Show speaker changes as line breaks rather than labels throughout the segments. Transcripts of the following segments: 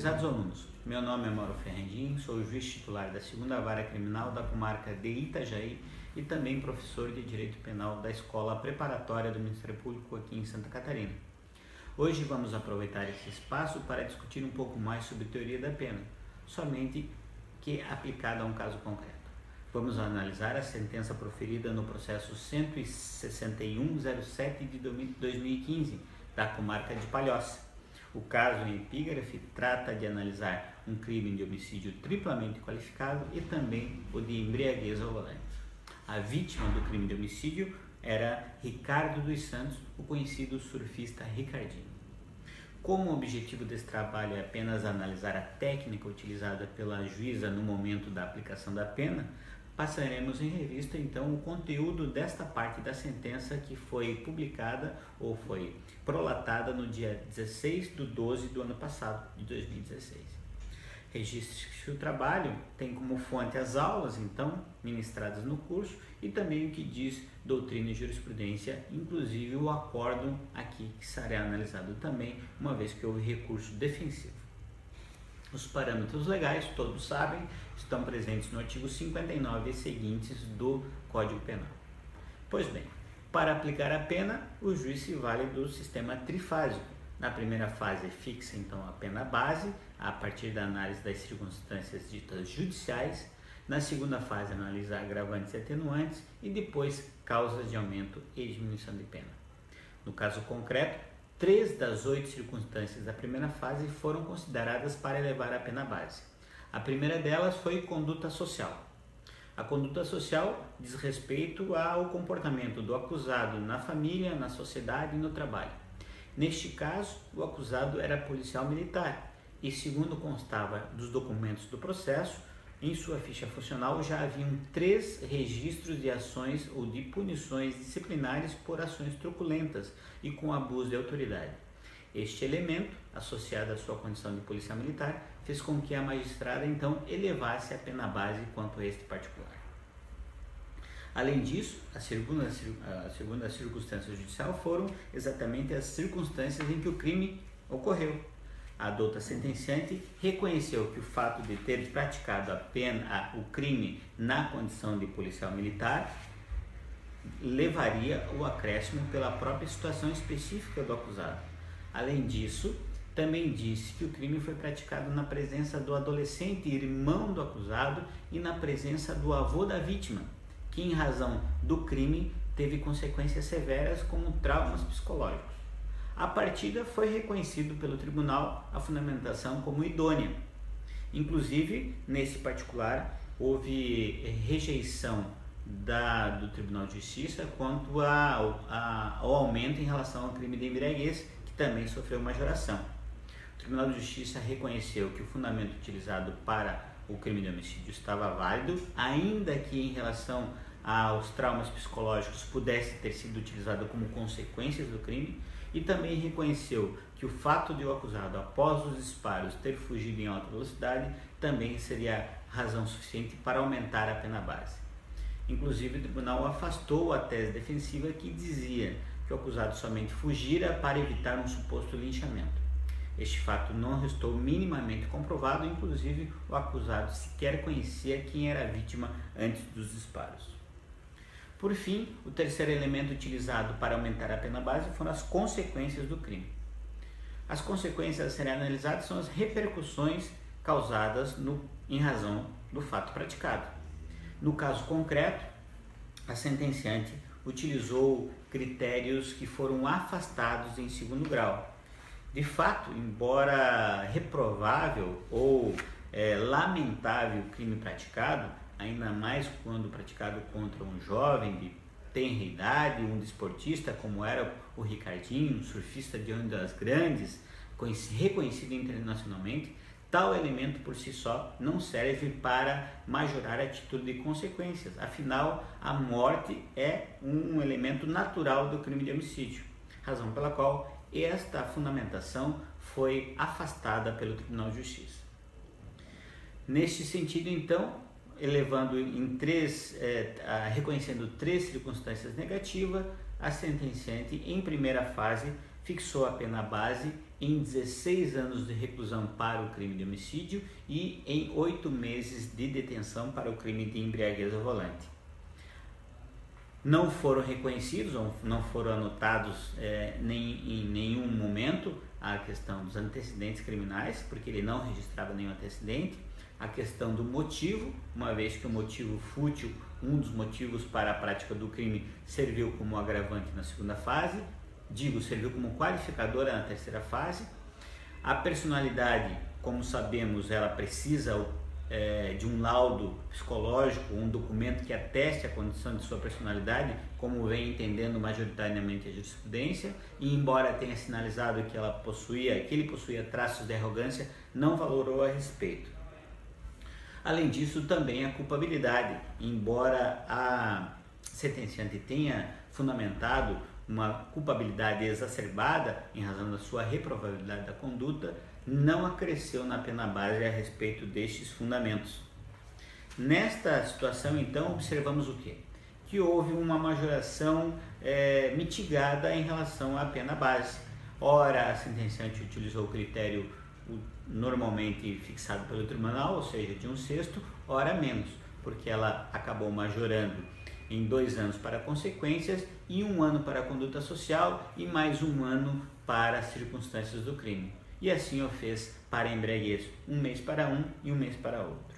Prezados alunos, meu nome é Mauro Ferrandin, sou juiz titular da 2ª Vara Criminal da comarca de Itajaí e também professor de Direito Penal da Escola Preparatória do Ministério Público aqui em Santa Catarina. Hoje vamos aproveitar esse espaço para discutir um pouco mais sobre teoria da pena, somente que aplicada a um caso concreto. Vamos analisar a sentença proferida no processo 16107 de 2015 da comarca de Palhoça. O caso em epígrafe trata de analisar um crime de homicídio triplamente qualificado e também o de embriaguez ao volante. A vítima do crime de homicídio era Ricardo dos Santos, o conhecido surfista Ricardinho. Como o objetivo desse trabalho é apenas analisar a técnica utilizada pela juíza no momento da aplicação da pena, passaremos em revista então o conteúdo desta parte da sentença que foi publicada ou foi prolatada no dia 16/12 do ano passado, de 2016. Registre o trabalho, tem como fonte as aulas então ministradas no curso e também o que diz doutrina e jurisprudência, inclusive o acórdão aqui que será analisado também, uma vez que houve recurso defensivo. Os parâmetros legais, todos sabem, estão presentes no artigo 59 e seguintes do Código Penal. Pois bem, para aplicar a pena, o juiz se vale do sistema trifásico. Na primeira fase, fixa então a pena base, a partir da análise das circunstâncias ditas judiciais. Na segunda fase, analisa agravantes e atenuantes e depois causas de aumento e diminuição de pena. No caso concreto, 3 das 8 circunstâncias da primeira fase foram consideradas para elevar a pena base. A primeira delas foi conduta social. A conduta social diz respeito ao comportamento do acusado na família, na sociedade e no trabalho. Neste caso, o acusado era policial militar e, segundo constava dos documentos do processo, em sua ficha funcional já haviam 3 registros de ações ou de punições disciplinares por ações truculentas e com abuso de autoridade. Este elemento, associado à sua condição de policial militar, fez com que a magistrada então elevasse a pena base quanto a este particular. Além disso, a segunda circunstância judicial foram exatamente as circunstâncias em que o crime ocorreu. A douta sentenciante reconheceu que o fato de ter praticado o crime na condição de policial militar levaria o acréscimo pela própria situação específica do acusado. Além disso, também disse que o crime foi praticado na presença do adolescente irmão do acusado e na presença do avô da vítima, que em razão do crime teve consequências severas como traumas psicológicos. A partida foi reconhecido pelo tribunal a fundamentação como idônea. Inclusive, nesse particular, houve rejeição do Tribunal de Justiça quanto ao aumento em relação ao crime de embriaguez, que também sofreu majoração. O Tribunal de Justiça reconheceu que o fundamento utilizado para o crime de homicídio estava válido, ainda que em relação aos traumas psicológicos pudesse ter sido utilizado como consequências do crime, e também reconheceu que o fato de o acusado, após os disparos, ter fugido em alta velocidade também seria razão suficiente para aumentar a pena base. Inclusive, o tribunal afastou a tese defensiva que dizia que o acusado somente fugira para evitar um suposto linchamento. Este fato não restou minimamente comprovado, inclusive o acusado sequer conhecia quem era a vítima antes dos disparos. Por fim, o terceiro elemento utilizado para aumentar a pena base foram as consequências do crime. As consequências a serem analisadas são as repercussões causadas em razão do fato praticado. No caso concreto, a sentenciante utilizou critérios que foram afastados em segundo grau. De fato, embora reprovável ou lamentável o crime praticado, ainda mais quando praticado contra um jovem de tenra idade, um desportista como era o Ricardinho, um surfista de ondas grandes, reconhecido internacionalmente, tal elemento por si só não serve para majorar a título de consequências. Afinal, a morte é um elemento natural do crime de homicídio, razão pela qual esta fundamentação foi afastada pelo Tribunal de Justiça. Neste sentido, então, elevando em reconhecendo 3 circunstâncias negativas, a sentenciante, em primeira fase, fixou a pena base em 16 anos de reclusão para o crime de homicídio e em 8 meses de detenção para o crime de embriaguez ao volante. Não foram reconhecidos ou não foram anotados em nenhum momento a questão dos antecedentes criminais, porque ele não registrava nenhum antecedente. A questão do motivo, uma vez que o motivo fútil, um dos motivos para a prática do crime, serviu como agravante na segunda fase, serviu como qualificadora na terceira fase. A personalidade, como sabemos, ela precisa de um laudo psicológico, um documento que ateste a condição de sua personalidade, como vem entendendo majoritariamente a jurisprudência, e embora tenha sinalizado que ele possuía traços de arrogância, não valorou a respeito. Além disso, também a culpabilidade, embora a sentenciante tenha fundamentado uma culpabilidade exacerbada em razão da sua reprovabilidade da conduta, não acresceu na pena base a respeito destes fundamentos. Nesta situação, então, observamos o quê? Que houve uma majoração mitigada em relação à pena base. Ora, a sentenciante utilizou o critério normalmente fixado pelo tribunal, ou seja, de 1/6, ora menos, porque ela acabou majorando em 2 anos para consequências e 1 ano para a conduta social e mais 1 ano para as circunstâncias do crime. E assim o fez para embriaguez, 1 mês para um e 1 mês para outro.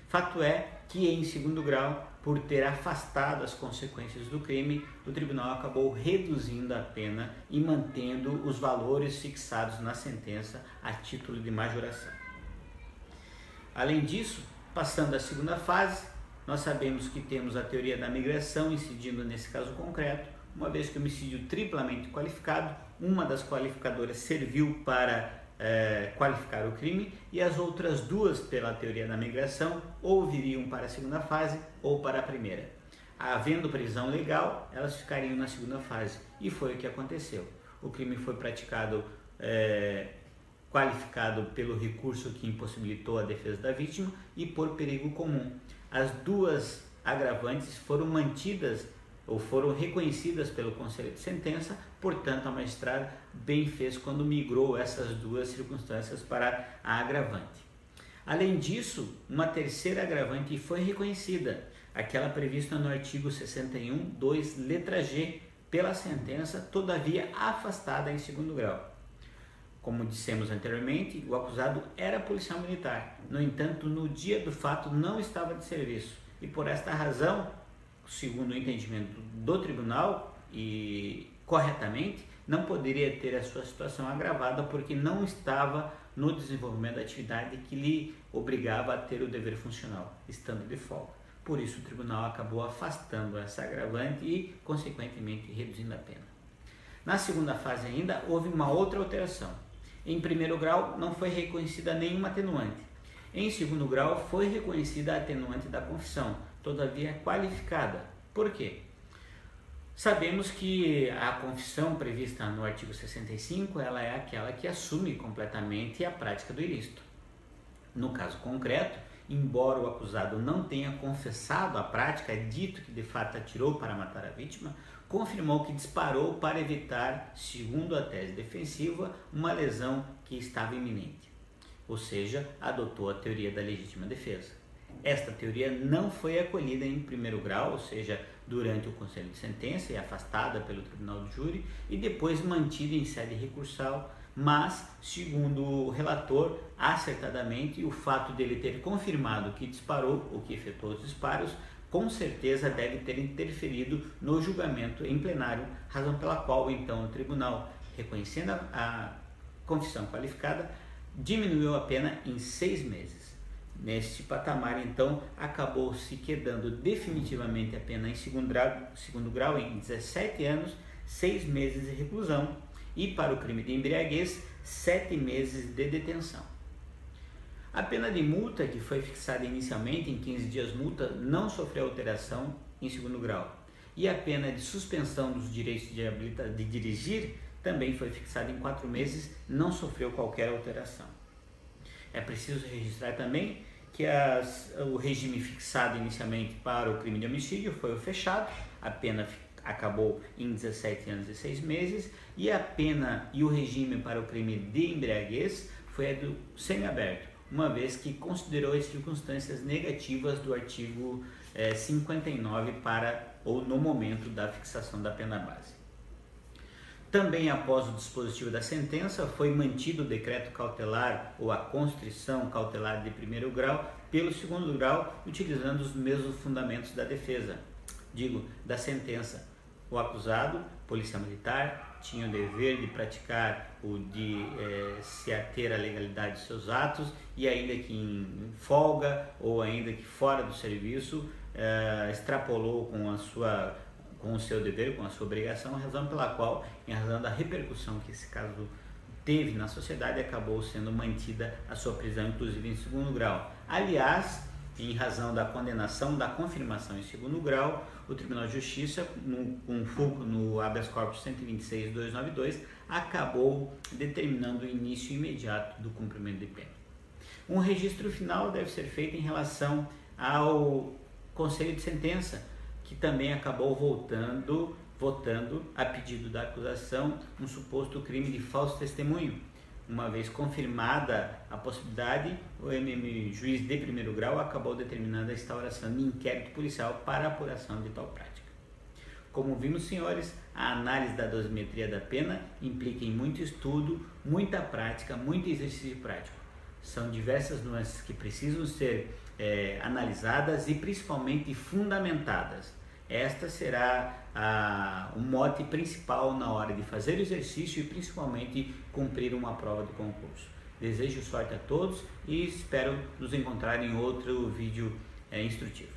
Fato é que em segundo grau, por ter afastado as consequências do crime, o tribunal acabou reduzindo a pena e mantendo os valores fixados na sentença a título de majoração. Além disso, passando à segunda fase, nós sabemos que temos a teoria da migração incidindo nesse caso concreto, uma vez que o homicídio triplamente qualificado, uma das qualificadoras serviu para qualificar o crime e as outras 2, pela teoria da migração, ou viriam para a segunda fase ou para a primeira. Havendo prisão legal, elas ficariam na segunda fase e foi o que aconteceu. O crime foi praticado, qualificado pelo recurso que impossibilitou a defesa da vítima e por perigo comum. As 2 agravantes foram mantidas ou foram reconhecidas pelo Conselho de Sentença, portanto a magistrada bem fez quando migrou essas 2 circunstâncias para a agravante. Além disso, uma terceira agravante foi reconhecida, aquela prevista no artigo 61, 2, letra G, pela sentença, todavia afastada em segundo grau. Como dissemos anteriormente, o acusado era policial militar, no entanto, no dia do fato não estava de serviço e por esta razão, segundo o entendimento do tribunal e corretamente, não poderia ter a sua situação agravada porque não estava no desenvolvimento da atividade que lhe obrigava a ter o dever funcional, estando de folga. Por isso o tribunal acabou afastando essa agravante e, consequentemente, reduzindo a pena. Na segunda fase ainda, houve uma outra alteração. Em primeiro grau, não foi reconhecida nenhuma atenuante. Em segundo grau, foi reconhecida a atenuante da confissão, todavia qualificada. Por quê? Sabemos que a confissão prevista no artigo 65, ela é aquela que assume completamente a prática do ilícito. No caso concreto, embora o acusado não tenha confessado a prática, dito que de fato atirou para matar a vítima, confirmou que disparou para evitar, segundo a tese defensiva, uma lesão que estava iminente. Ou seja, adotou a teoria da legítima defesa. Esta teoria não foi acolhida em primeiro grau, ou seja, durante o conselho de sentença e afastada pelo tribunal do júri e depois mantida em sede recursal, mas, segundo o relator, acertadamente, o fato dele ter confirmado que disparou ou que efetuou os disparos, com certeza deve ter interferido no julgamento em plenário, razão pela qual, então, o tribunal, reconhecendo a confissão qualificada, diminuiu a pena em 6 meses. Neste patamar, então, acabou se quedando definitivamente a pena em segundo grau em 17 anos, 6 meses de reclusão e, para o crime de embriaguez, 7 meses de detenção. A pena de multa, que foi fixada inicialmente em 15 dias multa, não sofreu alteração em segundo grau. E a pena de suspensão dos direitos de dirigir também foi fixada em 4 meses, não sofreu qualquer alteração. É preciso registrar também que o regime fixado inicialmente para o crime de homicídio foi o fechado, a pena acabou em 17 anos e 6 meses, e a pena e o regime para o crime de embriaguez foi a do semiaberto, uma vez que considerou as circunstâncias negativas do artigo 59 ou no momento da fixação da pena base. Também após o dispositivo da sentença, foi mantido o decreto cautelar ou a constrição cautelar de primeiro grau pelo segundo grau, utilizando os mesmos fundamentos da defesa, da sentença. O acusado, policial militar, tinha o dever de praticar se ater à legalidade de seus atos, e ainda que em folga ou ainda que fora do serviço, extrapolou com o seu dever, com a sua obrigação, razão pela qual, em razão da repercussão que esse caso teve na sociedade, acabou sendo mantida a sua prisão, inclusive em segundo grau. Aliás, em razão da condenação, da confirmação em segundo grau, o Tribunal de Justiça, com fulcro no habeas corpus 126.292, acabou determinando o início imediato do cumprimento de pena. Um registro final deve ser feito em relação ao Conselho de Sentença, que também acabou votando a pedido da acusação um suposto crime de falso testemunho. Uma vez confirmada a possibilidade, o juiz de primeiro grau acabou determinando a instauração de inquérito policial para a apuração de tal prática. Como vimos, senhores, a análise da dosimetria da pena implica em muito estudo, muita prática, muito exercício prático. São diversas nuances que precisam ser analisadas e principalmente fundamentadas. Esta será o mote principal na hora de fazer o exercício e principalmente cumprir uma prova de concurso. Desejo sorte a todos e espero nos encontrar em outro vídeo instrutivo.